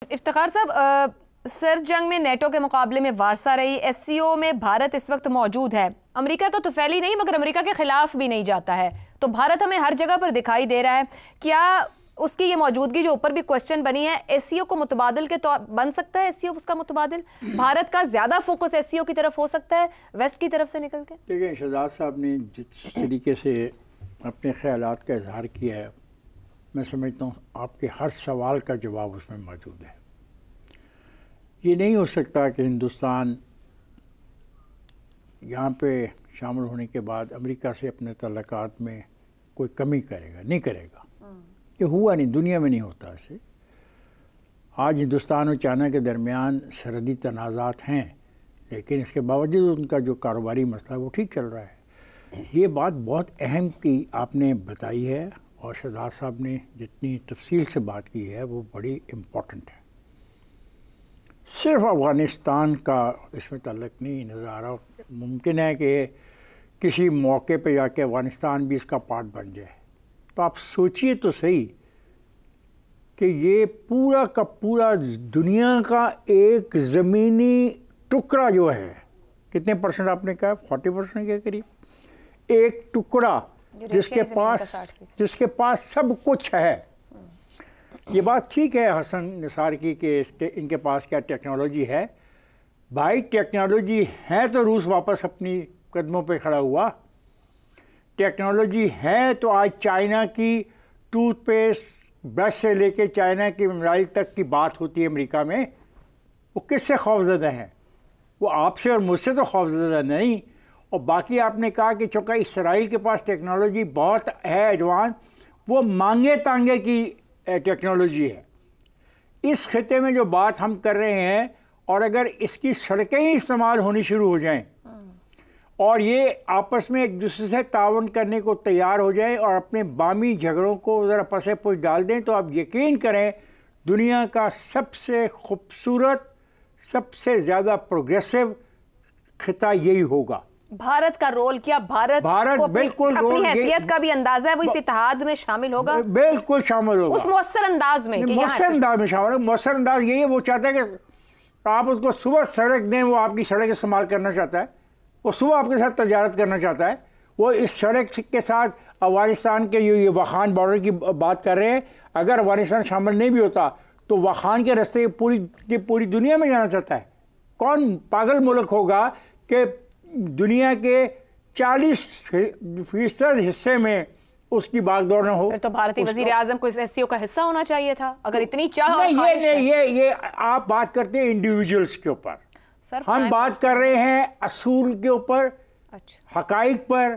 افتخار صاحب، سر جنگ میں نیٹو کے مقابلے میں وارسا رہی، ایس سی او میں بھارت اس وقت موجود ہے۔ امریکہ کا تو فعلی نہیں مگر امریکہ کے خلاف بھی نہیں جاتا ہے، تو بھارت ہمیں ہر جگہ پر دکھائی دے رہا ہے۔ کیا اس کی یہ موجودگی جو اوپر بھی کوشچن بنی ہے، ایس سی او کو متبادل کے طور بن سکتا ہے؟ ایس سی او اس کا متبادل بھارت کا زیادہ فوکس ایس سی او کی طرف ہو سکتا ہے ویسٹ کی طرف سے نکل کے؟ دیکھیں، شہزاد صاحب نے جس طریقے سے اپنے خیالات کا اظہار کیا ہے، میں سمجھتا ہوں آپ کے ہر سوال کا جواب اس میں موجود ہے۔ یہ نہیں ہو سکتا کہ ہندوستان یہاں پہ شامل ہونے کے بعد امریکہ سے اپنے تعلقات میں کوئی کمی کرے گا، نہیں کرے گا۔ یہ ہوا نہیں، دنیا میں نہیں ہوتا ایسے۔ آج ہندوستان اور چائنا کے درمیان سرحدی تنازعات ہیں، لیکن اس کے باوجود ان کا جو کاروباری مسئلہ ہے وہ ٹھیک چل رہا ہے۔ یہ بات بہت اہم کی آپ نے بتائی ہے، اور شہزاد صاحب نے جتنی تفصیل سے بات کی ہے وہ بڑی امپورٹنٹ ہے۔ صرف افغانستان کا اس میں تعلق نہیں نظر آ رہا، ممکن ہے کہ کسی موقع پہ جا کے افغانستان بھی اس کا پارٹ بن جائے۔ تو آپ سوچئے تو صحیح کہ یہ پورا کا پورا دنیا کا ایک زمینی ٹکڑا جو ہے، کتنے پرسنٹ آپ نے کہا؟ 40% کے قریب ایک ٹکڑا جس کے پاس سب کچھ ہے۔ یہ بات ٹھیک ہے حسن نثار کی کہ ان کے پاس کیا ٹیکنالوجی ہے۔ بھائی ٹیکنالوجی ہے تو روس واپس اپنی قدموں پہ کھڑا ہوا۔ ٹیکنالوجی ہے تو آج چائنا کی ٹوتھ پیسٹ برش سے لے کے چائنا کی میزائل تک کی بات ہوتی ہے امریکہ میں۔ وہ کس سے خوفزدہ ہیں؟ وہ آپ سے اور مجھ سے تو خوفزدہ نہیں۔ اور باقی آپ نے کہا کہ چونکہ اسرائیل کے پاس ٹیکنالوجی بہت ہے ایڈوانس، وہ مانگے تانگے کی ٹیکنالوجی ہے۔ اس خطے میں جو بات ہم کر رہے ہیں، اور اگر اس کی سڑکیں ہی استعمال ہونی شروع ہو جائیں اور یہ آپس میں ایک دوسرے سے تعاون کرنے کو تیار ہو جائیں اور اپنے بامی جھگڑوں کو ذرا پس پش ڈال دیں، تو آپ یقین کریں دنیا کا سب سے خوبصورت، سب سے زیادہ پروگریسو خطہ یہی ہوگا۔ بھارت کا رول کیا؟ بھارت کو بالکل اپنی حیثیت کا بھی اندازہ ہے، وہ اس اتحاد میں شامل ہوگا؟ بالکل شامل ہوگا، اس مؤثر انداز میں مؤثر انداز میں شامل ہوگا۔ مؤثر انداز یہی ہے، وہ چاہتا ہے کہ آپ اس کو صبح سڑک دیں، وہ آپ کی سڑک استعمال کرنا چاہتا ہے، وہ صبح آپ کے ساتھ تجارت کرنا چاہتا ہے۔ وہ اس سڑک کے ساتھ افغانستان کے یہ واخان بارڈر کی بات کر رہے ہیں، اگر افغانستان شامل نہیں بھی ہوتا تو واخان کے راستے پوری دنیا میں جانا چاہتا ہے۔ کون پاگل ملک ہوگا کہ دنیا کے 40% حصے میں اس کی باغ دوڑ نہ ہو؟ پھر تو بھارتی وزیر اعظم کو اس ایس سی او کا حصہ ہونا چاہیے تھا، اگر اتنی چاہ اور خواہش ہے۔ یہ آپ بات کرتے ہیں انڈیویجولز کے اوپر، ہم بات کر رہے ہیں اصول کے اوپر، حقائق پر۔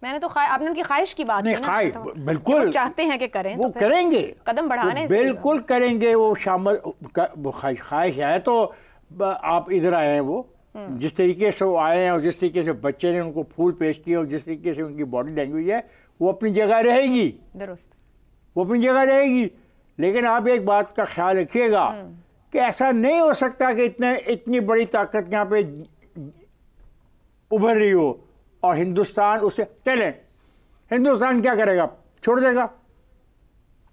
میں نے تو آپ نے ان کی خواہش کی بات کی، بالکل چاہتے ہیں کہ کریں، وہ کریں گے، قدم بڑھانے بالکل کریں گے۔ وہ شامل خواہش ہے تو آپ ادھر آئے ہیں، وہ جس طریقے سے وہ آئے ہیں اور جس طریقے سے بچے نے ان کو پھول پیش کیا اور جس طریقے سے ان کی باڈی لینگویج ہے، وہ اپنی جگہ رہے گی، درست، وہ اپنی جگہ رہے گی۔ لیکن آپ ایک بات کا خیال رکھیے گا کہ ایسا نہیں ہو سکتا کہ اتنی بڑی طاقت یہاں پہ ابھر رہی ہو اور ہندوستان اسے چلیں۔ ہندوستان کیا کرے گا؟ چھوڑ دے گا۔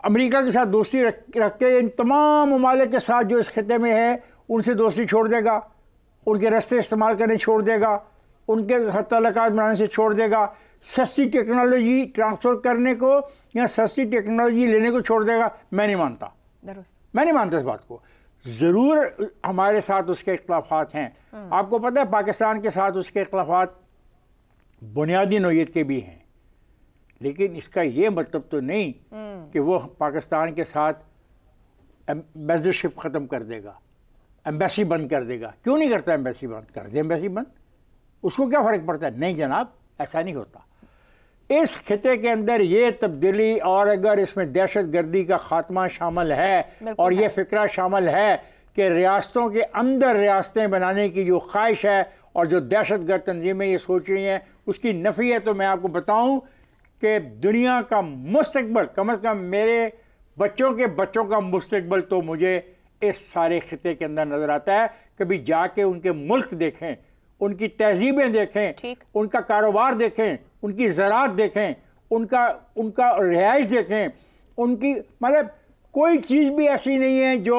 امریکہ کے ساتھ دوستی رکھ کے ان تمام ممالک کے ساتھ جو اس خطے میں ہے ان سے دوستی چھوڑ دے گا، ان کے راستے استعمال کرنے چھوڑ دے گا، ان کے تعلقات بنانے سے چھوڑ دے گا، سستی ٹیکنالوجی ٹرانسفر کرنے کو یا سستی ٹیکنالوجی لینے کو چھوڑ دے گا۔ میں نہیں مانتا، میں نہیں مانتا اس بات کو۔ ضرور ہمارے ساتھ اس کے اختلافات ہیں، آپ کو پتہ ہے پاکستان کے ساتھ اس کے اختلافات بنیادی نوعیت کے بھی ہیں، لیکن اس کا یہ مطلب تو نہیں کہ وہ پاکستان کے ساتھ ایمبیسڈرشپ ختم کر دے گا، ایمبیسی بند کر دے گا۔ کیوں نہیں کرتا ایمبیسی بند؟ کر دے ایمبیسی بند، اس کو کیا فرق پڑتا ہے؟ نہیں جناب، ایسا نہیں ہوتا۔ اس خطے کے اندر یہ تبدیلی، اور اگر اس میں دہشت گردی کا خاتمہ شامل ہے اور یہ فکرہ شامل ہے کہ ریاستوں کے اندر ریاستیں بنانے کی جو خواہش ہے اور جو دہشت گرد تنظیمیں یہ سوچ رہی ہیں اس کی نفی ہے، تو میں آپ کو بتاؤں کہ دنیا کا مستقبل، کم از کم میرے بچوں کے بچوں کا مستقبل تو مجھے اس سارے خطے کے اندر نظر آتا ہے۔ کبھی جا کے ان کے ملک دیکھیں، ان کی تہذیبیں دیکھیں، ان کا کاروبار دیکھیں، ان کی زراعت دیکھیں، ان کا رہائش دیکھیں، ان کی مطلب کوئی چیز بھی ایسی نہیں ہے جو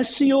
SCO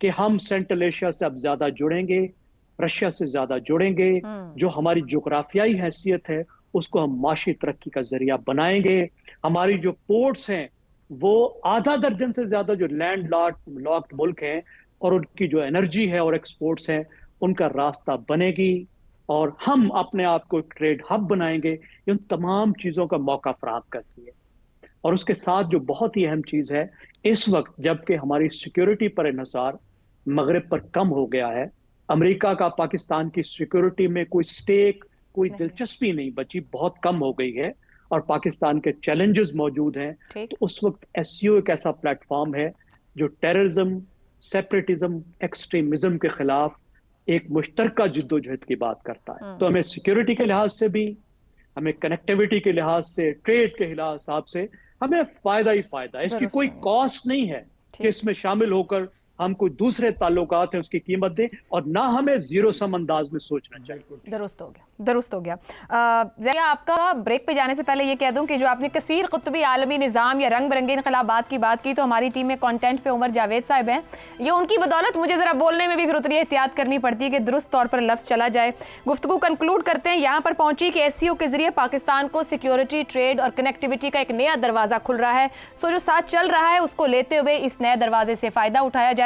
کہ ہم سینٹرل ایشیا سے اب زیادہ جڑیں گے، رشیا سے زیادہ جڑیں گے، جو ہماری جغرافیائی حیثیت ہے اس کو ہم معاشی ترقی کا ذریعہ بنائیں گے، ہماری جو پورٹس ہیں وہ آدھا درجن سے زیادہ جو لینڈ لاکڈ ملک ہیں اور ان کی جو انرجی ہے اور ایکسپورٹس ہیں ان کا راستہ بنے گی، اور ہم اپنے آپ کو ایک ٹریڈ ہب بنائیں گے۔ ان تمام چیزوں کا موقع فراہم کرتی ہے۔ اور اس کے ساتھ جو بہت ہی اہم چیز ہے، اس وقت جبکہ ہماری سیکیورٹی پر انحصار مغرب پر کم ہو گیا ہے، امریکہ کا پاکستان کی سیکیورٹی میں کوئی سٹیک، کوئی دلچسپی نہیں بچی، بہت کم ہو گئی ہے، اور پاکستان کے چیلنجز موجود ہیں، تو اس وقت ایس سی او ایک ایسا پلیٹ فارم ہے جو ٹیررزم، سیپریٹزم، ایکسٹریمزم کے خلاف ایک مشترکہ جدوجہد کی بات کرتا ہے۔ تو ہمیں سیکیورٹی کے لحاظ سے بھی، ہمیں کنیکٹیوٹی کے لحاظ سے، ٹریڈ کے حساب سے ہمیں فائدہ ہی فائدہ ہے۔ اس کی کوئی کاسٹ نہیں ہے کہ اس میں شامل ہو کر ہم کوئی دوسرے تعلقات ہیں اس کی قیمت دیں، اور نہ ہمیں زیرو سم انداز میں سوچنا چاہیے۔ درست ہو گیا۔ ضیاء، آپ کا بریک پہ جانے سے پہلے یہ کہہ دوں کہ جو آپ نے کثیر قطبی عالمی نظام یا رنگ برنگے انقلابات کی بات کی، تو ہماری ٹیم میں کانٹینٹ پہ عمر جاوید صاحب ہیں، یہ ان کی بدولت مجھے ذرا بولنے میں بھی پھر اتنی احتیاط کرنی پڑتی ہے کہ درست طور پر لفظ چلا جائے۔ گفتگو کنکلوڈ کرتے ہیں، یہاں پر پہنچی کہ ایس سی او کے ذریعے پاکستان کو سیکیورٹی، ٹریڈ اور کنیکٹیوٹی کا ایک نیا دروازہ کھل رہا ہے، سو جو ساتھ چل رہا ہے اس کو لیتے ہوئے اس نئے دروازے سے فائدہ اٹھایا جائے۔